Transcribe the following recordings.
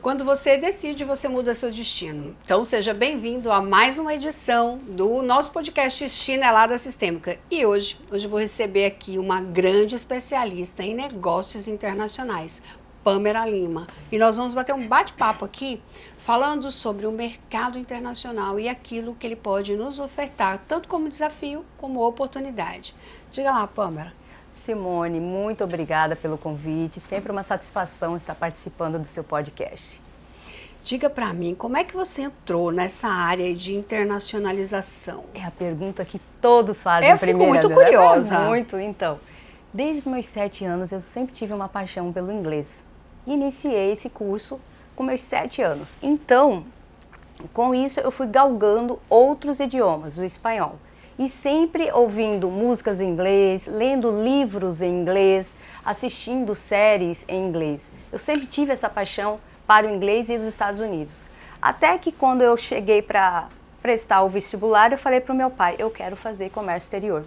Quando você decide, você muda seu destino. Então, seja bem-vindo a mais uma edição do nosso podcast Chinelada Sistêmica. E hoje eu vou receber aqui uma grande especialista em negócios internacionais, Pamela Lima. E nós vamos bater um bate-papo aqui falando sobre o mercado internacional e aquilo que ele pode nos ofertar, tanto como desafio como oportunidade. Diga lá, Pamela. Simone, muito obrigada pelo convite. Sempre uma satisfação estar participando do seu podcast. Diga para mim, como é que você entrou nessa área de internacionalização? É a pergunta que todos fazem primeiro. Eu fico muito curiosa. Muito, então. Desde os meus 7 anos, eu sempre tive uma paixão pelo inglês. Iniciei esse curso com meus 7 anos. Então, com isso, eu fui galgando outros idiomas, o espanhol. E sempre ouvindo músicas em inglês, lendo livros em inglês, assistindo séries em inglês. Eu sempre tive essa paixão para o inglês e os Estados Unidos. Até que quando eu cheguei para prestar o vestibular, eu falei para o meu pai, eu quero fazer comércio exterior.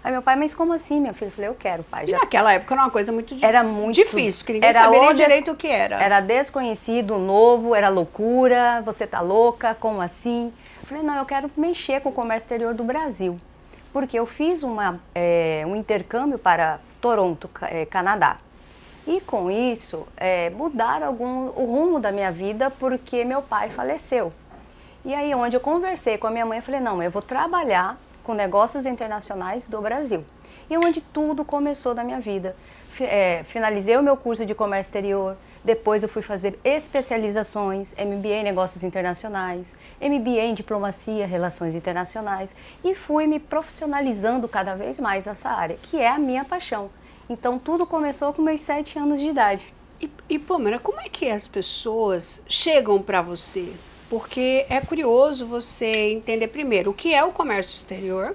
Aí meu pai, mas como assim, minha filha? Eu falei, eu quero, pai. E naquela época era uma coisa muito difícil, que ninguém era sabia nem direito o que era. Era desconhecido, novo, era loucura, você tá louca, como assim? Eu falei, não, eu quero mexer com o comércio exterior do Brasil. Porque eu fiz um intercâmbio para Toronto, Canadá. E com isso, mudaram o rumo da minha vida porque meu pai faleceu. E aí, onde eu conversei com a minha mãe, eu falei, não, eu vou trabalhar com negócios internacionais do Brasil. E onde tudo começou na minha vida. Finalizei o meu curso de comércio exterior, depois eu fui fazer especializações, MBA em negócios internacionais, MBA em diplomacia, relações internacionais, e fui me profissionalizando cada vez mais nessa área, que é a minha paixão. Então tudo começou com meus 7 anos de idade. E Pamela, como é que as pessoas chegam para você? Porque é curioso você entender primeiro o que é o comércio exterior.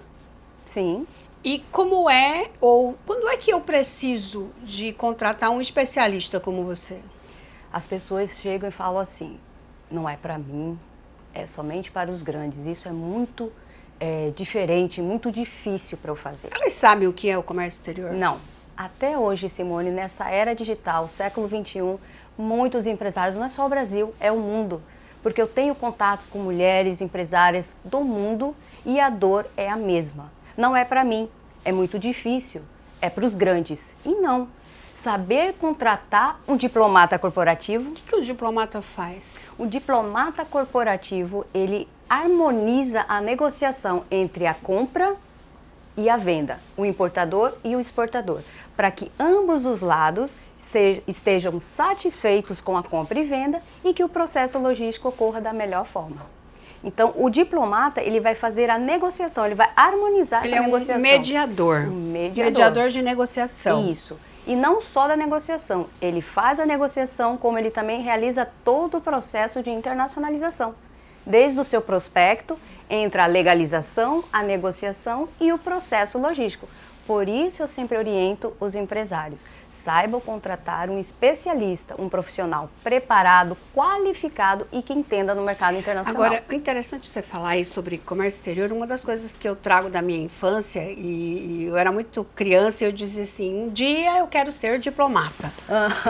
Sim. E como é, ou quando é que eu preciso de contratar um especialista como você? As pessoas chegam e falam assim, não é para mim, é somente para os grandes. Isso é muito diferente, muito difícil para eu fazer. Elas sabem o que é o comércio exterior? Não. Até hoje, Simone, nessa era digital, século XXI, muitos empresários, não é só o Brasil, é o mundo. Porque eu tenho contatos com mulheres empresárias do mundo e a dor é a mesma. Não é para mim, é muito difícil, é para os grandes. E não, saber contratar um diplomata corporativo... O que o diplomata faz? O diplomata corporativo, ele harmoniza a negociação entre a compra e a venda, o importador e o exportador, para que ambos os lados estejam satisfeitos com a compra e venda e que o processo logístico ocorra da melhor forma. Então, o diplomata, ele vai fazer a negociação, ele vai harmonizar essa negociação. Ele é um mediador. Mediador de negociação. Isso. E não só da negociação, ele faz a negociação, como ele também realiza todo o processo de internacionalização. Desde o seu prospecto, entra a legalização, a negociação e o processo logístico. Por isso eu sempre oriento os empresários, saibam contratar um especialista, um profissional preparado, qualificado e que entenda no mercado internacional. Agora, é interessante você falar aí sobre comércio exterior. Uma das coisas que eu trago da minha infância, e eu era muito criança, e eu dizia assim, um dia eu quero ser diplomata,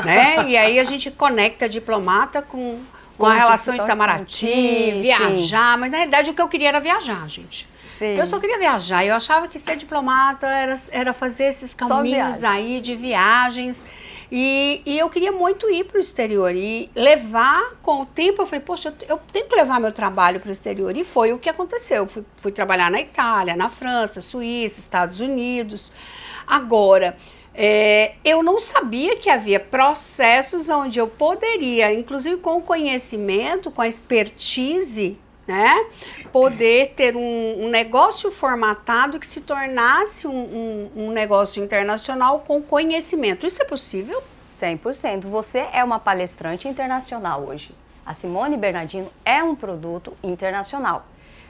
né? E aí a gente conecta diplomata com uma relação em Itamaraty, viajar, mas na realidade o que eu queria era viajar, gente. Sim. Eu só queria viajar, eu achava que ser diplomata era fazer esses caminhos aí de viagens. E eu queria muito ir para o exterior e levar, com o tempo, eu falei, poxa, eu tenho que levar meu trabalho para o exterior. E foi o que aconteceu. Fui trabalhar na Itália, na França, Suíça, Estados Unidos. Agora, eu não sabia que havia processos onde eu poderia, inclusive com o conhecimento, com a expertise, né, poder ter um negócio formatado que se tornasse um negócio internacional com conhecimento. Isso é possível? 100%. Você é uma palestrante internacional hoje. A Simone Bernardino é um produto internacional.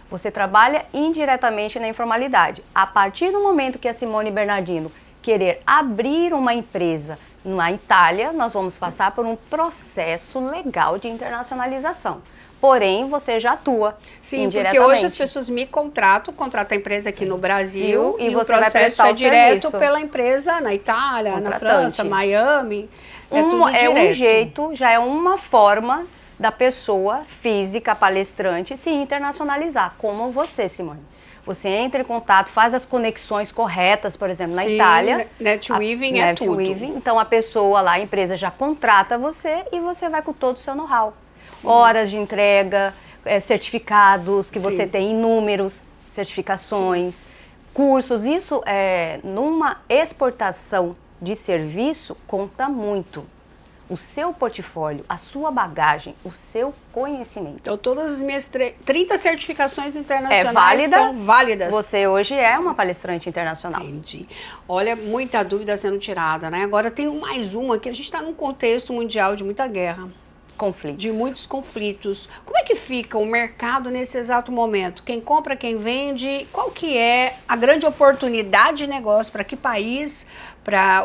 Você trabalha indiretamente na informalidade. A partir do momento que a Simone Bernardino querer abrir uma empresa na Itália, nós vamos passar por um processo legal de internacionalização. porém você já atua indiretamente. Porque hoje as pessoas me contratam a empresa aqui no Brasil e o você vai processo prestar é o direto serviço. pela empresa na Itália, na França, Miami, tudo É direto. um jeito, já é uma forma da pessoa física, palestrante, se internacionalizar, como você, Simone. Você entra em contato, faz as conexões corretas, por exemplo, na Itália. Netweaving é tudo. Então a pessoa lá, a empresa já contrata você e você vai com todo o seu know-how. Horas de entrega, certificados que você tem, inúmeros certificações, cursos. Isso, numa exportação de serviço, conta muito. O seu portfólio, a sua bagagem, o seu conhecimento. Então, todas as minhas 30 certificações internacionais são válidas. Você hoje é uma palestrante internacional. Entendi. Olha, muita dúvida sendo tirada, né? Agora tem mais uma, que a gente está num contexto mundial de muita guerra. Conflitos. De muitos conflitos. Como é que fica o mercado nesse exato momento? Quem compra, quem vende? Qual que é a grande oportunidade de negócio? Para que país?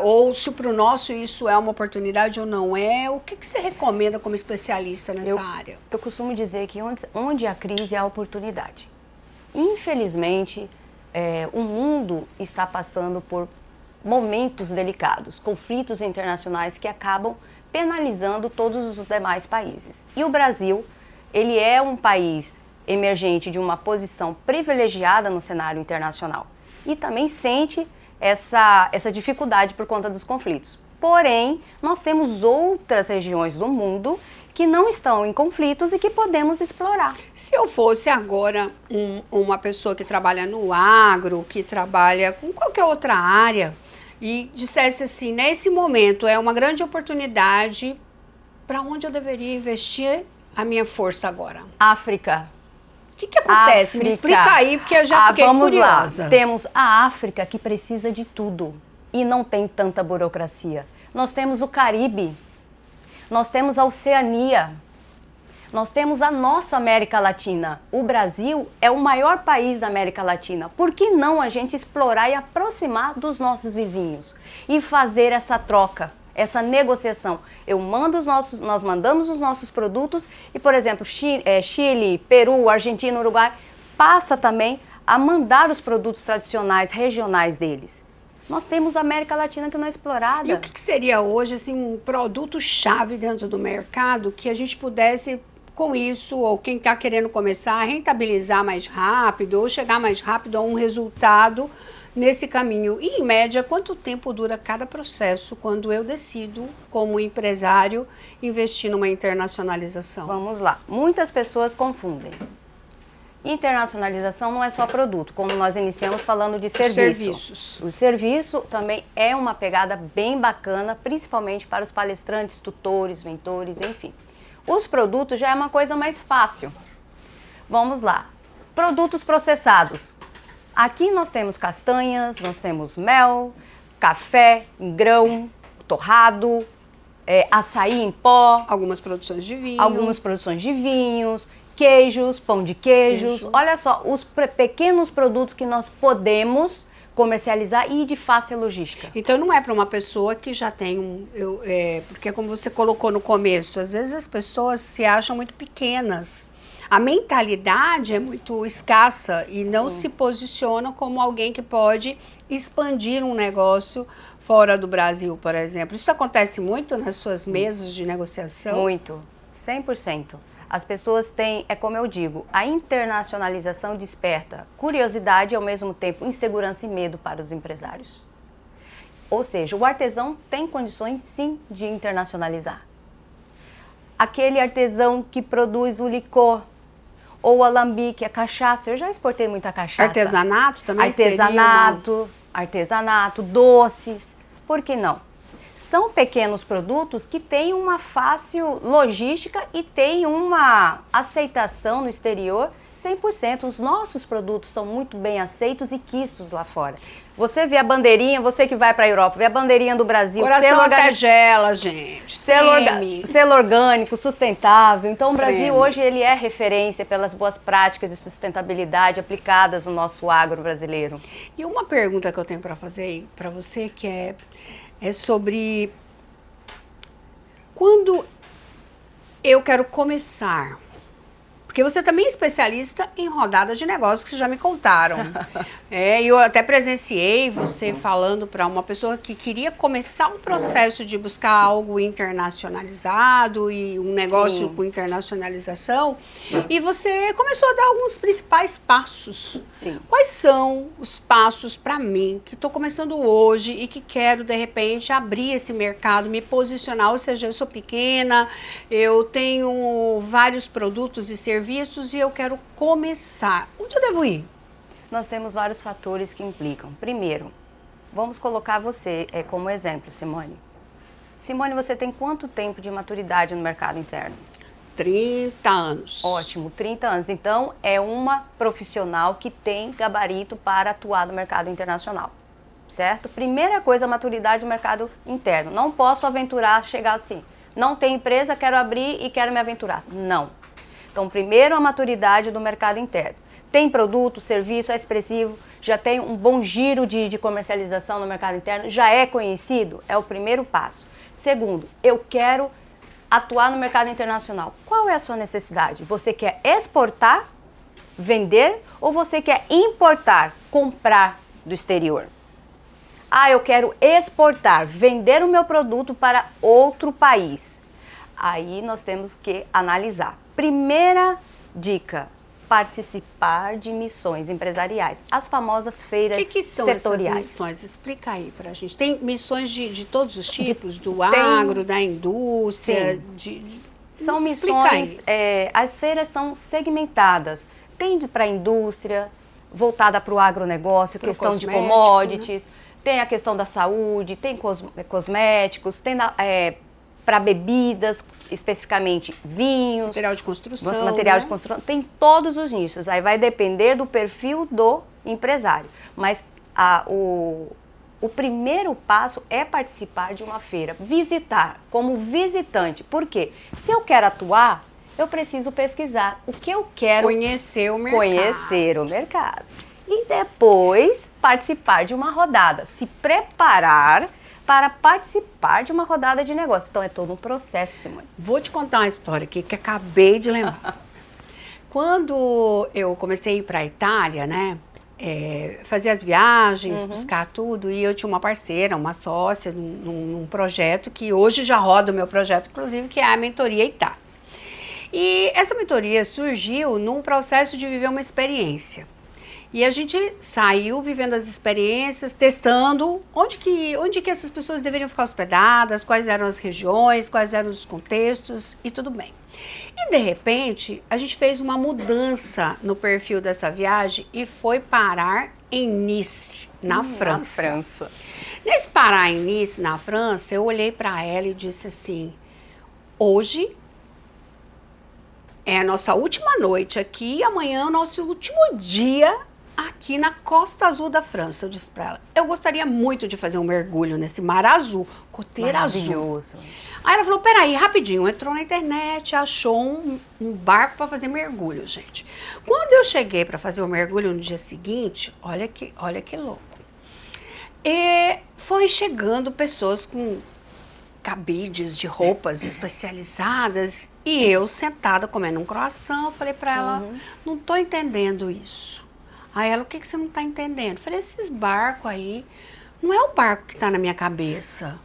Ou se para o nosso isso é uma oportunidade ou não é? O que você recomenda como especialista nessa área? Eu costumo dizer que onde há crise há oportunidade. Infelizmente, o mundo está passando por momentos delicados, conflitos internacionais que acabam penalizando todos os demais países. E o Brasil, ele é um país emergente de uma posição privilegiada no cenário internacional e também sente essa dificuldade por conta dos conflitos. Porém, nós temos outras regiões do mundo que não estão em conflitos e que podemos explorar. Se eu fosse agora uma pessoa que trabalha no agro, que trabalha com qualquer outra área, e dissesse assim, nesse momento é uma grande oportunidade, para onde eu deveria investir a minha força agora? África. O que acontece? África. Me explica aí, porque eu já fiquei curiosa. Lá. Temos a África, que precisa de tudo e não tem tanta burocracia. Nós temos o Caribe, nós temos a Oceania, nós temos a nossa América Latina. O Brasil é o maior país da América Latina. Por que não a gente explorar e aproximar dos nossos vizinhos e fazer essa troca, essa negociação? Nós mandamos os nossos produtos e, por exemplo, Chile, Peru, Argentina, Uruguai, passa também a mandar os produtos tradicionais, regionais deles. Nós temos a América Latina que não é explorada. E o que seria hoje assim, um produto-chave dentro do mercado que a gente pudesse, com isso, ou quem está querendo começar a rentabilizar mais rápido ou chegar mais rápido a um resultado nesse caminho? E, em média, quanto tempo dura cada processo quando eu decido, como empresário, investir numa internacionalização? Vamos lá. Muitas pessoas confundem. Internacionalização não é só produto, como nós iniciamos falando de serviços. O serviço também é uma pegada bem bacana, principalmente para os palestrantes, tutores, mentores, enfim. Os produtos já é uma coisa mais fácil. Vamos lá. Produtos processados. Aqui nós temos castanhas, nós temos mel, café em grão, torrado, açaí em pó. Algumas produções de vinho. Algumas produções de vinhos, queijos, pão de queijos. Olha só, os pequenos produtos que nós podemos comercializar e de fácil logística. Então não é para uma pessoa que já tem porque como você colocou no começo, às vezes as pessoas se acham muito pequenas. A mentalidade é muito escassa e não se posiciona como alguém que pode expandir um negócio fora do Brasil, por exemplo. Isso acontece muito nas suas mesas de negociação? Muito, 100%. As pessoas têm, como eu digo, a internacionalização desperta curiosidade e, ao mesmo tempo, insegurança e medo para os empresários. Ou seja, o artesão tem condições, sim, de internacionalizar. Aquele artesão que produz o licor, ou o alambique, a cachaça. Eu já exportei muita cachaça. Artesanato também? Artesanato, doces. Por que não? São pequenos produtos que têm uma fácil logística e têm uma aceitação no exterior 100%. Os nossos produtos são muito bem aceitos e quistos lá fora. Você vê a bandeirinha, você que vai para a Europa, vê a bandeirinha do Brasil. Coração até gela, gente. Selo orgânico, sustentável. Então o Brasil hoje ele é referência pelas boas práticas de sustentabilidade aplicadas no nosso agro brasileiro. E uma pergunta que eu tenho para fazer para você que é sobre quando eu quero começar Porque você também é especialista em rodadas de negócios, que já me contaram. Eu até presenciei você falando para uma pessoa que queria começar um processo de buscar algo internacionalizado e um negócio com internacionalização. E você começou a dar alguns principais passos. Sim. Quais são os passos para mim, que estou começando hoje e que quero, de repente, abrir esse mercado, me posicionar? Ou seja, eu sou pequena, eu tenho vários produtos e serviços e eu quero começar. Onde eu devo ir? Nós temos vários fatores que implicam. Primeiro, vamos colocar você como exemplo, Simone. Simone, você tem quanto tempo de maturidade no mercado interno? 30 anos. Ótimo, 30 anos. Então, é uma profissional que tem gabarito para atuar no mercado internacional, certo? Primeira coisa, maturidade do mercado interno. Não posso aventurar, chegar assim. Não tenho empresa, quero abrir e quero me aventurar. Não. Então, primeiro, a maturidade do mercado interno. Tem produto, serviço, é expressivo, já tem um bom giro de comercialização no mercado interno, já é conhecido, é o primeiro passo. Segundo, eu quero atuar no mercado internacional. Qual é a sua necessidade? Você quer exportar, vender ou você quer importar, comprar do exterior? Ah, eu quero exportar, vender o meu produto para outro país. Aí nós temos que analisar. Primeira dica, participar de missões empresariais, as famosas feiras setoriais. O que são setoriais. Essas missões? Explica aí pra gente. Tem missões de todos os tipos, do agro, da indústria? São missões, as feiras são segmentadas. Tem para a indústria, voltada para o agronegócio, questão de commodities, né? Tem a questão da saúde, tem cosméticos, tem para bebidas, especificamente vinhos. Material de construção. Material, né? de construção, tem todos os nichos. Aí vai depender do perfil do empresário. Mas o primeiro passo é participar de uma feira, visitar como visitante. Por quê? Se eu quero atuar, eu preciso pesquisar o que eu quero. Conhecer o mercado. Conhecer o mercado. E depois participar de uma rodada, se preparar para participar de uma rodada de negócio. Então é todo um processo, Simone. Vou te contar uma história aqui que acabei de lembrar. Quando eu comecei a ir para a Itália, né, fazer as viagens, buscar tudo, e eu tinha uma parceira, uma sócia num projeto que hoje já roda o meu projeto, inclusive, que é a Mentoria Itália. E essa mentoria surgiu num processo de viver uma experiência. E a gente saiu vivendo as experiências, testando onde que essas pessoas deveriam ficar hospedadas, quais eram as regiões, quais eram os contextos e tudo bem. E de repente, a gente fez uma mudança no perfil dessa viagem e foi parar em Nice, na França. Na França. Nesse parar em Nice, na França, eu olhei para ela e disse assim, hoje é a nossa última noite aqui, amanhã é o nosso último dia aqui na Costa Azul da França. Eu disse para ela, eu gostaria muito de fazer um mergulho nesse mar azul, coteira azul. Aí ela falou, peraí, rapidinho, entrou na internet, achou um barco para fazer mergulho, gente. Quando eu cheguei para fazer o mergulho no dia seguinte, olha que louco. E foi chegando pessoas com cabides de roupas especializadas e eu sentada comendo um croissant, eu falei para ela, não tô entendendo isso. Aí ela, o que você não está entendendo? Eu falei, esses barcos aí, não é o barco que está na minha cabeça.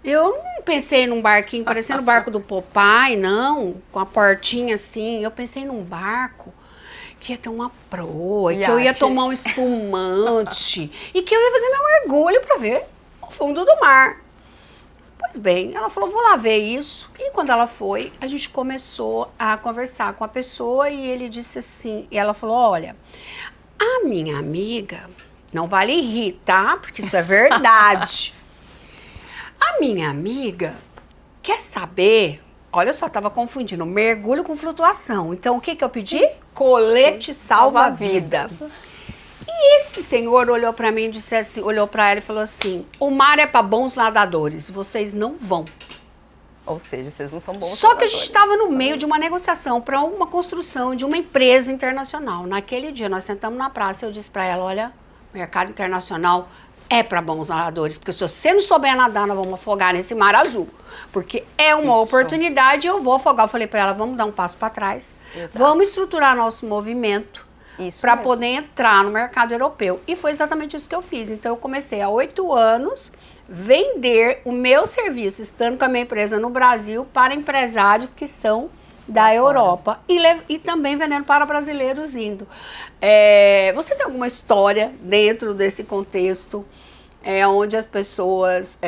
Eu não pensei num barquinho parecendo o barco do Popeye, não, com a portinha assim. Eu pensei num barco que ia ter uma proa, que eu ia tomar um espumante e que eu ia fazer meu mergulho para ver o fundo do mar. Pois bem, ela falou, vou lá ver isso. E quando ela foi, a gente começou a conversar com a pessoa e ele disse assim, e ela falou, olha, a minha amiga, não vale rir, tá? Porque isso é verdade. A minha amiga quer saber, olha só, tava confundindo mergulho com flutuação. Então, o que eu pedi? Colete salva-vidas. E esse senhor olhou para mim e disse assim, olhou para ela e falou assim, o mar é para bons nadadores, vocês não vão. Ou seja, vocês não são bons Só que a gente estava no meio de uma negociação para uma construção de uma empresa internacional. Naquele dia, nós sentamos na praça e eu disse para ela, olha, mercado internacional é para bons nadadores, porque se você não souber nadar, nós vamos afogar nesse mar azul. Porque é uma oportunidade, eu vou afogar. Eu falei para ela, vamos dar um passo para trás. Exato. Vamos estruturar nosso movimento para poder entrar no mercado europeu. E foi exatamente isso que eu fiz. Então, eu comecei há 8 anos vender o meu serviço, estando com a minha empresa no Brasil, para empresários que são da Europa e também vendendo para brasileiros indo. Você tem alguma história dentro desse contexto onde as pessoas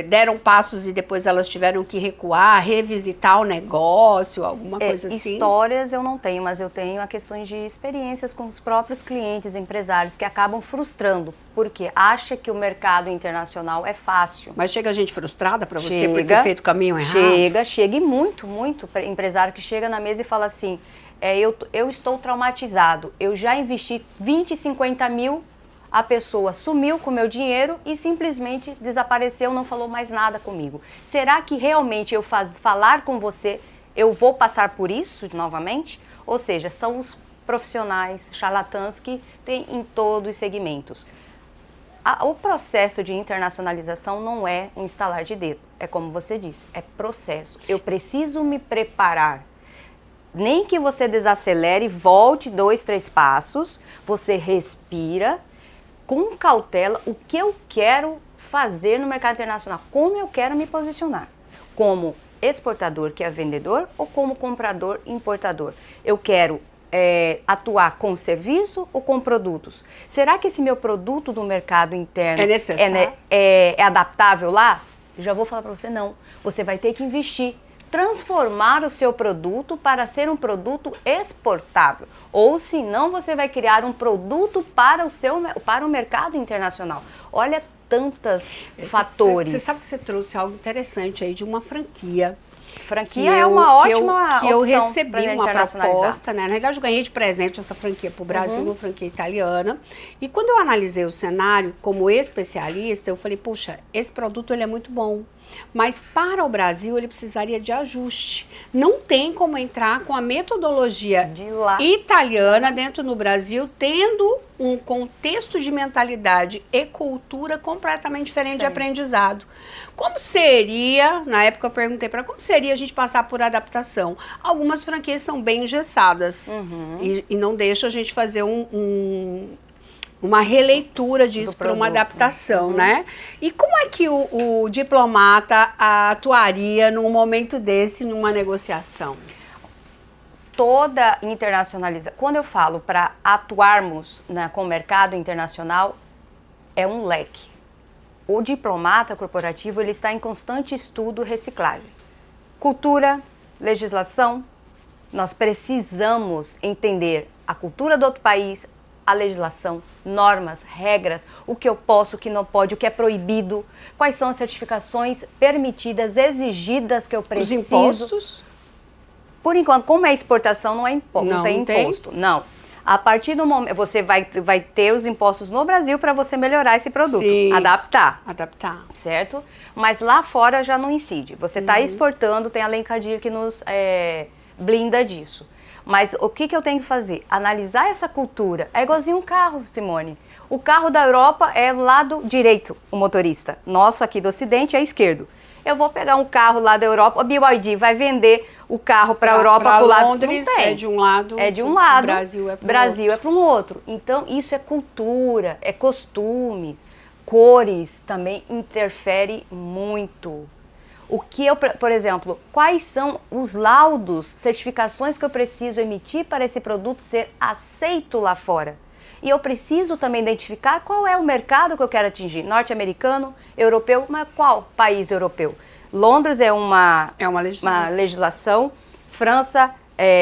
deram passos e depois elas tiveram que recuar, revisitar o negócio, alguma coisa assim? Histórias eu não tenho, mas eu tenho a questões de experiências com os próprios clientes, empresários que acabam frustrando, porque acha que o mercado internacional é fácil. Mas chega gente frustrada para você por ter feito o caminho errado? Chega e muito empresário que chega na mesa e fala assim, eu estou traumatizado, eu já investi 20, 50 mil, a pessoa sumiu com o meu dinheiro e simplesmente desapareceu, não falou mais nada comigo. Será que realmente eu falar com você, eu vou passar por isso novamente? Ou seja, são os profissionais charlatãs que tem em todos os segmentos. O processo de internacionalização não é um estalar de dedo, é como você disse, é processo. Eu preciso me preparar. Nem que você desacelere, volte 2, 3 passos, você respira, com cautela, o que eu quero fazer no mercado internacional, como eu quero me posicionar, como exportador, que é vendedor, ou como comprador, importador. Eu quero atuar com serviço ou com produtos? Será que esse meu produto do mercado interno é adaptável lá? Já vou falar para você, não. Você vai ter que investir, transformar o seu produto para ser um produto exportável. Ou senão você vai criar um produto para o mercado internacional. Olha tantos fatores. Você sabe que você trouxe algo interessante aí de uma franquia. Franquia é uma ótima opção. Eu recebi uma proposta, né? Na verdade, eu ganhei de presente essa franquia para o Brasil, uma franquia italiana. E quando eu analisei o cenário como especialista, eu falei, puxa, esse produto ele é muito bom. Mas para o Brasil ele precisaria de ajuste. Não tem como entrar com a metodologia italiana dentro do Brasil, tendo um contexto de mentalidade e cultura completamente diferente de aprendizado. Como seria, na época eu perguntei para como seria a gente passar por adaptação? Algumas franquias são bem engessadas e não deixam a gente fazer uma releitura disso para uma adaptação, né? E como é que o diplomata atuaria num momento desse, numa negociação? Toda internacionalização, quando eu falo para atuarmos com o mercado internacional, é um leque. O diplomata corporativo ele está em constante estudo e reciclagem. Cultura, legislação, nós precisamos entender a cultura do outro país, a legislação, normas, regras, o que eu posso, o que não pode, o que é proibido, quais são as certificações permitidas, exigidas que eu preciso. Os impostos? Por enquanto, como é exportação, não tem imposto. Não. A partir do momento, você vai ter os impostos no Brasil para você melhorar esse produto. Sim. Adaptar. Certo? Mas lá fora já não incide. Você está exportando, tem a Lei Cadir que nos blinda disso. Mas o que eu tenho que fazer? Analisar essa cultura. É igualzinho um carro, Simone. O carro da Europa é o lado direito, o motorista. Nosso aqui do Ocidente é esquerdo. Eu vou pegar um carro lá da Europa, a BYD vai vender o carro para a Europa para o lado. Londres é de um lado. É de um lado. O Brasil é para um outro. Então, isso é cultura, é costumes, cores também interfere muito. O que eu, por exemplo, quais são os laudos, certificações que eu preciso emitir para esse produto ser aceito lá fora? E eu preciso também identificar qual é o mercado que eu quero atingir. Norte-americano, europeu, mas qual país europeu? Londres é uma legislação. França,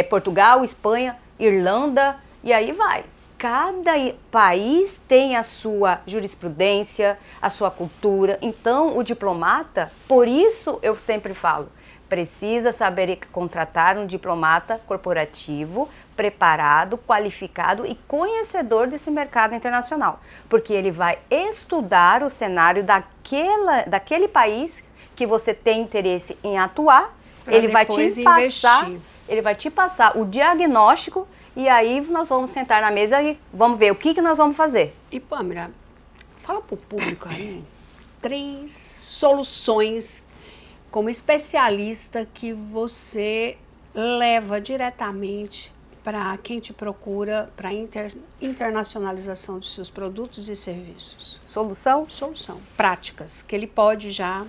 Portugal, Espanha, Irlanda, e aí vai. Cada país tem a sua jurisprudência, a sua cultura. Então, o diplomata, por isso eu sempre falo, precisa saber contratar um diplomata corporativo, preparado, qualificado e conhecedor desse mercado internacional. Porque ele vai estudar o cenário daquele país que você tem interesse em atuar, ele vai te passar o diagnóstico e aí nós vamos sentar na mesa e vamos ver o que nós vamos fazer. E Pâmela, Fala para o público aí 3 soluções como especialista que você leva diretamente para quem te procura para internacionalização dos seus produtos e serviços. Solução? Solução. Práticas, que ele pode já...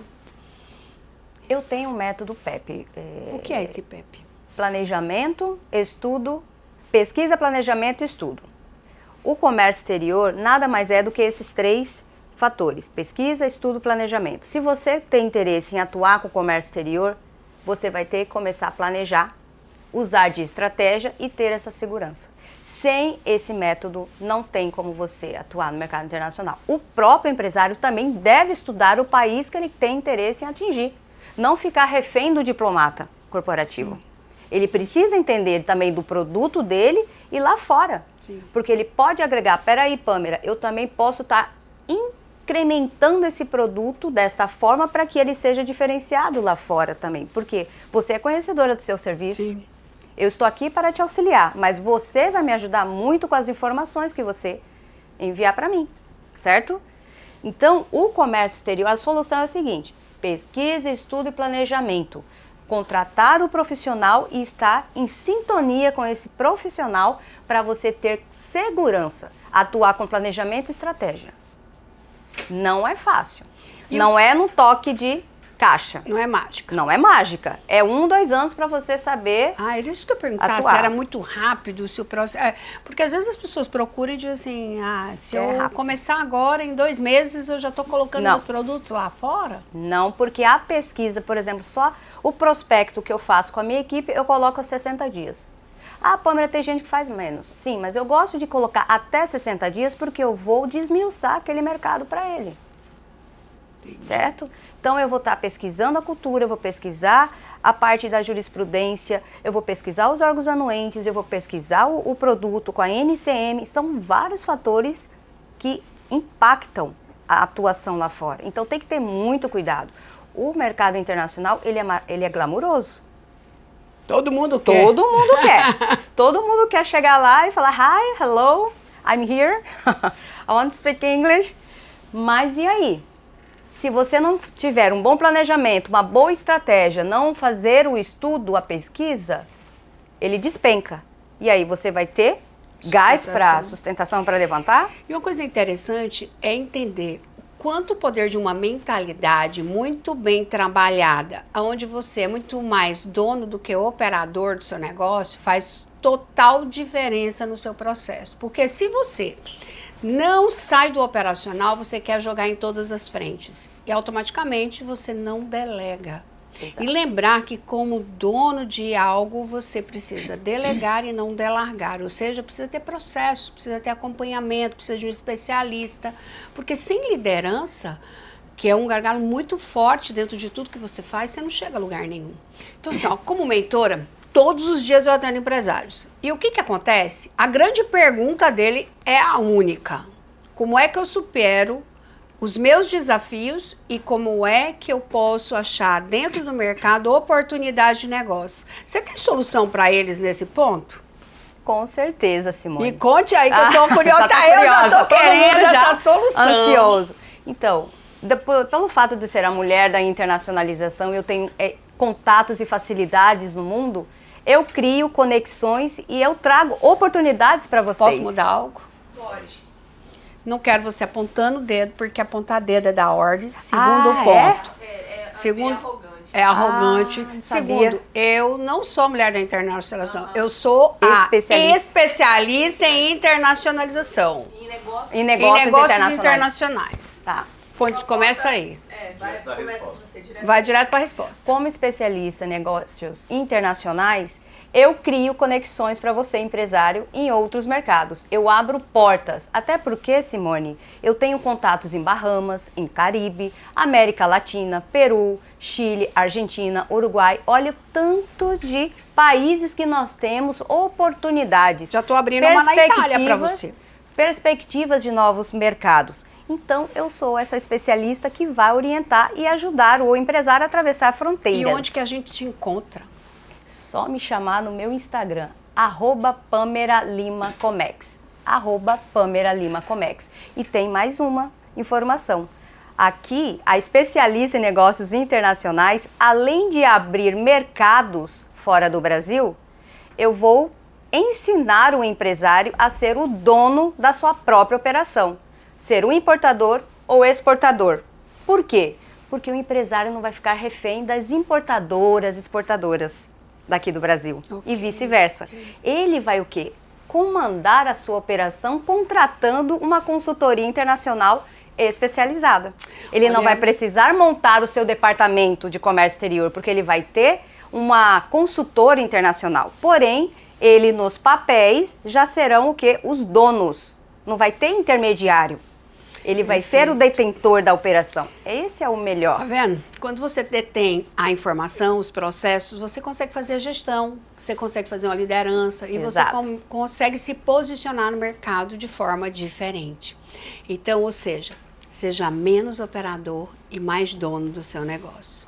Eu tenho um método PEP. O que é esse PEP? Planejamento, estudo, pesquisa, planejamento e estudo. O comércio exterior nada mais é do que esses 3 fatores: pesquisa, estudo, planejamento. Se você tem interesse em atuar com o comércio exterior, você vai ter que começar a planejar, usar de estratégia e ter essa segurança. Sem esse método, não tem como você atuar no mercado internacional. O próprio empresário também deve estudar o país que ele tem interesse em atingir. Não ficar refém do diplomata corporativo. Sim. Ele precisa entender também do produto dele e lá fora. Sim. Porque ele pode agregar, peraí, Pâmera, eu também posso estar incrementando esse produto desta forma para que ele seja diferenciado lá fora também. Porque você é conhecedora do seu serviço. Sim. Eu estou aqui para te auxiliar, mas você vai me ajudar muito com as informações que você enviar para mim, certo? Então, o comércio exterior, a solução é a seguinte: pesquisa, estudo e planejamento. Contratar o profissional e estar em sintonia com esse profissional para você ter segurança, atuar com planejamento e estratégia. Não é fácil. Não é no toque de caixa. Não é mágica. Não é mágica. É 1, 2 anos para você saber. Era isso que eu perguntava, se era muito rápido, se o processo... porque às vezes as pessoas procuram e dizem assim, se eu começar agora, em 2 meses, eu já estou colocando meus produtos lá fora? Não, porque a pesquisa, por exemplo, só o prospecto que eu faço com a minha equipe, eu coloco a 60 dias. Ah, Pâmera, tem gente que faz menos. Sim, mas eu gosto de colocar até 60 dias porque eu vou desmiuçar aquele mercado para ele. Certo? Então eu vou estar pesquisando a cultura, eu vou pesquisar a parte da jurisprudência, eu vou pesquisar os órgãos anuentes, eu vou pesquisar o produto com a NCM. São vários fatores que impactam a atuação lá fora. Então tem que ter muito cuidado. O mercado internacional, ele é glamuroso. Todo mundo quer. Todo mundo quer. Todo mundo quer chegar lá e falar: Hi, hello, I'm here, I want to speak English. Mas e aí? Se você não tiver um bom planejamento, uma boa estratégia, não fazer o estudo, a pesquisa, ele despenca. E aí você vai ter gás para sustentação para levantar? E uma coisa interessante é entender quanto o poder de uma mentalidade muito bem trabalhada, onde você é muito mais dono do que operador do seu negócio, faz total diferença no seu processo. Porque se você não sai do operacional, você quer jogar em todas as frentes. E automaticamente você não delega. Exato. E lembrar que como dono de algo, você precisa delegar e não delargar. Ou seja, precisa ter processo, precisa ter acompanhamento, precisa de um especialista. Porque sem liderança, que é um gargalo muito forte dentro de tudo que você faz, você não chega a lugar nenhum. Então assim, como mentora, todos os dias eu atendo empresários. E o que acontece? A grande pergunta dele é a única. Como é que eu supero os meus desafios e como é que eu posso achar dentro do mercado oportunidade de negócio? Você tem solução para eles nesse ponto? Com certeza, Simone. Me conte aí que eu tô curiosa. Eu já tô querendo essa solução. Ansioso. Então, pelo fato de ser a mulher da internacionalização, eu tenho contatos e facilidades no mundo. Eu crio conexões e eu trago oportunidades para vocês. Posso mudar algo? Pode. Não quero você apontando o dedo, porque apontar dedo é da ordem. Segundo ponto. Segundo, arrogante. É arrogante. Segundo, eu não sou mulher da internacionalização. Eu sou a especialista em internacionalização. Em negócios internacionais. Tá. Começa aí. Vai direto para a resposta. Como especialista em negócios internacionais, eu crio conexões para você, empresário, em outros mercados. Eu abro portas. Até porque, Simone, eu tenho contatos em Bahamas, em Caribe, América Latina, Peru, Chile, Argentina, Uruguai. Olha o tanto de países que nós temos oportunidades. Já estou abrindo uma na Itália para você. Perspectivas de novos mercados. Então, eu sou essa especialista que vai orientar e ajudar o empresário a atravessar fronteiras. E onde que a gente te encontra? Só me chamar no meu Instagram, @PameraLimaComex. @PameraLimaComex. E tem mais uma, informação. Aqui, a especialista em negócios internacionais, além de abrir mercados fora do Brasil, eu vou ensinar o empresário a ser o dono da sua própria operação, ser um importador ou exportador. Por quê? Porque o empresário não vai ficar refém das importadoras, exportadoras daqui do Brasil e vice-versa. Ele vai o quê? Comandar a sua operação contratando uma consultoria internacional especializada. Ele não vai precisar montar o seu departamento de comércio exterior, porque ele vai ter uma consultora internacional. Porém, ele nos papéis já serão o quê? Os donos. Não vai ter intermediário. Ele vai ser o detentor da operação. Esse é o melhor. Tá vendo? Quando você detém a informação, os processos, você consegue fazer a gestão, você consegue fazer uma liderança e você consegue se posicionar no mercado de forma diferente. Então, ou seja menos operador e mais dono do seu negócio.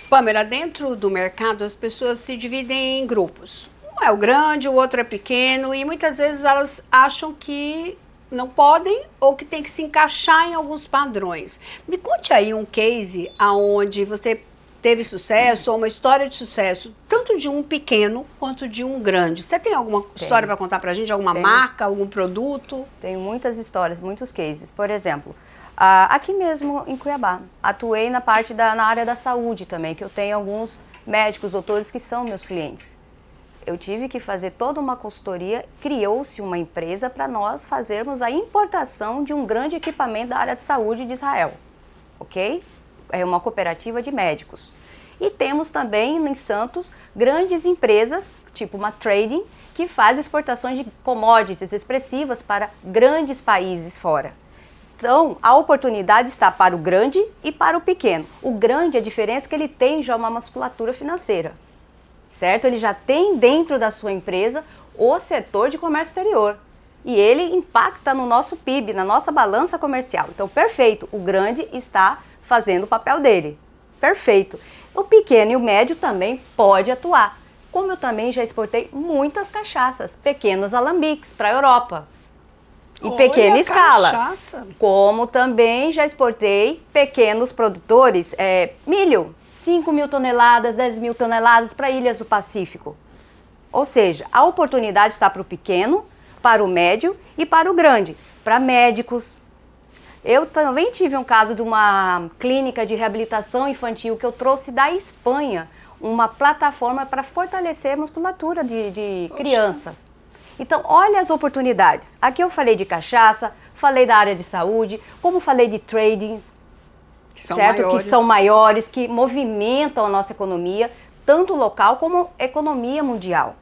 Pamela, dentro do mercado as pessoas se dividem em grupos. Um é o grande, o outro é pequeno e muitas vezes elas acham que não podem ou que tem que se encaixar em alguns padrões. Me conte aí um case onde você teve sucesso ou uma história de sucesso, tanto de um pequeno quanto de um grande. Você tem alguma história para contar pra gente? Alguma marca, algum produto? Tenho muitas histórias, muitos cases. Por exemplo, aqui mesmo em Cuiabá, atuei na área da saúde também, que eu tenho alguns médicos, doutores que são meus clientes. Eu tive que fazer toda uma consultoria, criou-se uma empresa para nós fazermos a importação de um grande equipamento da área de saúde de Israel, ok? É uma cooperativa de médicos. E temos também em Santos grandes empresas, tipo uma trading, que faz exportações de commodities expressivas para grandes países fora. Então, a oportunidade está para o grande e para o pequeno. O grande, a diferença é que ele tem já uma musculatura financeira, certo? Ele já tem dentro da sua empresa o setor de comércio exterior. E ele impacta no nosso PIB, na nossa balança comercial. Então, perfeito, o grande está fazendo o papel dele. Perfeito. O pequeno e o médio também pode atuar. Como eu também já exportei muitas cachaças, pequenos alambiques para a Europa. Em pequena escala. Cachaça. Como também já exportei pequenos produtores, milho, 5.000 toneladas, 10.000 toneladas para ilhas do Pacífico. Ou seja, a oportunidade está para o pequeno, para o médio e para o grande, para médicos. Eu também tive um caso de uma clínica de reabilitação infantil que eu trouxe da Espanha, uma plataforma para fortalecer a musculatura de crianças. Então, olha as oportunidades. Aqui eu falei de cachaça, falei da área de saúde, como falei de tradings, certo? Que são maiores, que movimentam a nossa economia, tanto local como economia mundial.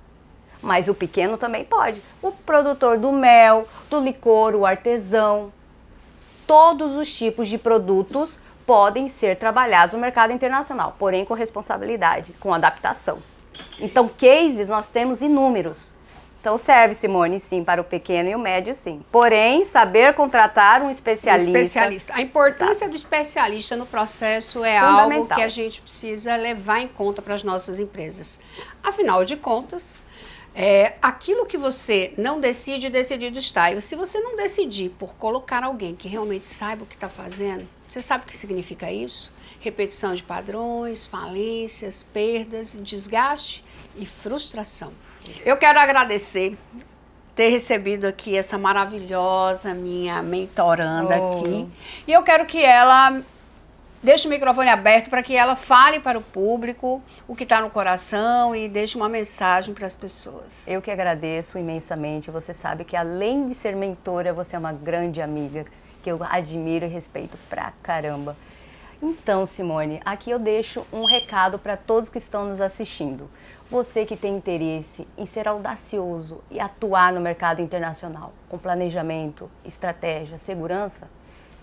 Mas o pequeno também pode. O produtor do mel, do licor, o artesão. Todos os tipos de produtos podem ser trabalhados no mercado internacional, porém com responsabilidade, com adaptação. Então, cases nós temos inúmeros. Então, serve, Simone, sim, para o pequeno e o médio, sim. Porém, saber contratar um especialista. A importância do especialista no processo é algo que a gente precisa levar em conta para as nossas empresas. Afinal de contas, aquilo que você não decide, decidido está. E se você não decidir por colocar alguém que realmente saiba o que está fazendo, você sabe o que significa isso? Repetição de padrões, falências, perdas, desgaste e frustração. Eu quero agradecer ter recebido aqui essa maravilhosa minha mentoranda aqui. E eu quero que ela deixe o microfone aberto para que ela fale para o público o que está no coração e deixe uma mensagem para as pessoas. Eu que agradeço imensamente. Você sabe que além de ser mentora, você é uma grande amiga que eu admiro e respeito pra caramba. Então, Simone, aqui eu deixo um recado para todos que estão nos assistindo. Você que tem interesse em ser audacioso e atuar no mercado internacional com planejamento, estratégia, segurança,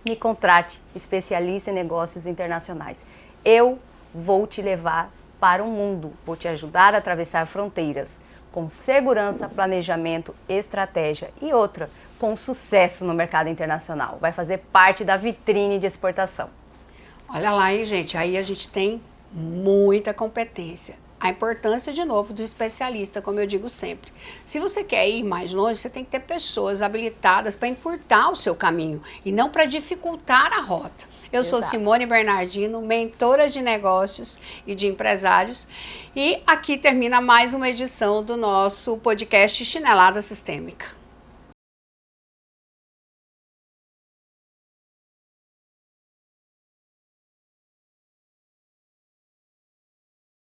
me contrate, especialista em negócios internacionais. Eu vou te levar para o mundo, vou te ajudar a atravessar fronteiras com segurança, planejamento, estratégia e outra, com sucesso no mercado internacional. Vai fazer parte da vitrine de exportação. Olha lá, hein, gente, aí a gente tem muita competência. a importância, de novo, do especialista, como eu digo sempre. Se você quer ir mais longe, você tem que ter pessoas habilitadas para encurtar o seu caminho e não para dificultar a rota. Eu sou Simone Bernardino, mentora de negócios e de empresários. E aqui termina mais uma edição do nosso podcast Chinelada Sistêmica.